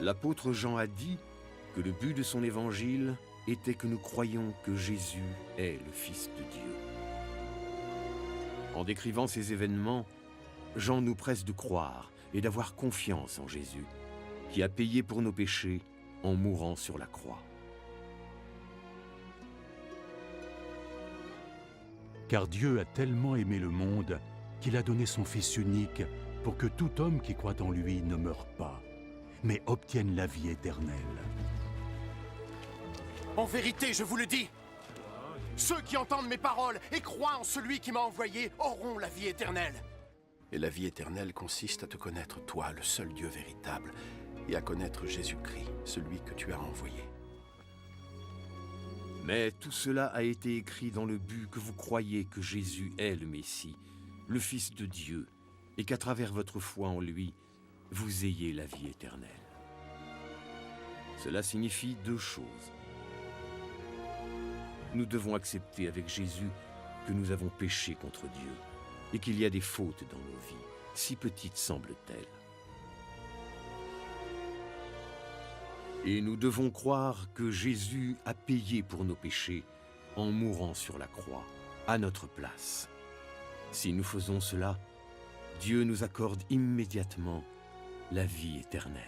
L'apôtre Jean a dit que le but de son évangile était que nous croyions que Jésus est le Fils de Dieu. En décrivant ces événements, Jean nous presse de croire et d'avoir confiance en Jésus, qui a payé pour nos péchés en mourant sur la croix. Car Dieu a tellement aimé le monde qu'il a donné son Fils unique pour que tout homme qui croit en lui ne meure pas, mais obtienne la vie éternelle. En vérité, je vous le dis, ceux qui entendent mes paroles et croient en celui qui m'a envoyé auront la vie éternelle. Et la vie éternelle consiste à te connaître, toi, le seul Dieu véritable, et à connaître Jésus-Christ, celui que tu as envoyé. Mais tout cela a été écrit dans le but que vous croyiez que Jésus est le Messie, le Fils de Dieu, et qu'à travers votre foi en lui, vous ayez la vie éternelle. Cela signifie deux choses. Nous devons accepter avec Jésus que nous avons péché contre Dieu et qu'il y a des fautes dans nos vies, si petites semblent-elles. Et nous devons croire que Jésus a payé pour nos péchés en mourant sur la croix, à notre place. Si nous faisons cela, Dieu nous accorde immédiatement la vie éternelle.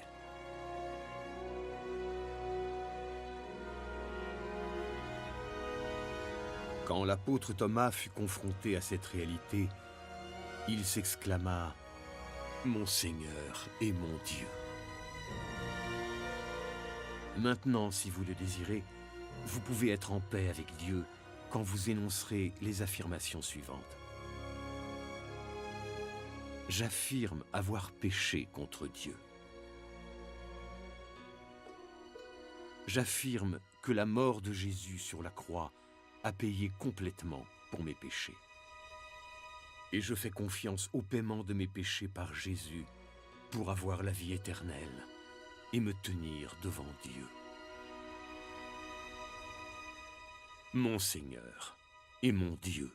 Quand l'apôtre Thomas fut confronté à cette réalité, il s'exclama « Mon Seigneur et mon Dieu ». Maintenant, si vous le désirez, vous pouvez être en paix avec Dieu quand vous énoncerez les affirmations suivantes. J'affirme avoir péché contre Dieu. J'affirme que la mort de Jésus sur la croix a payé complètement pour mes péchés. Et je fais confiance au paiement de mes péchés par Jésus pour avoir la vie éternelle et me tenir devant Dieu. Mon Seigneur et mon Dieu.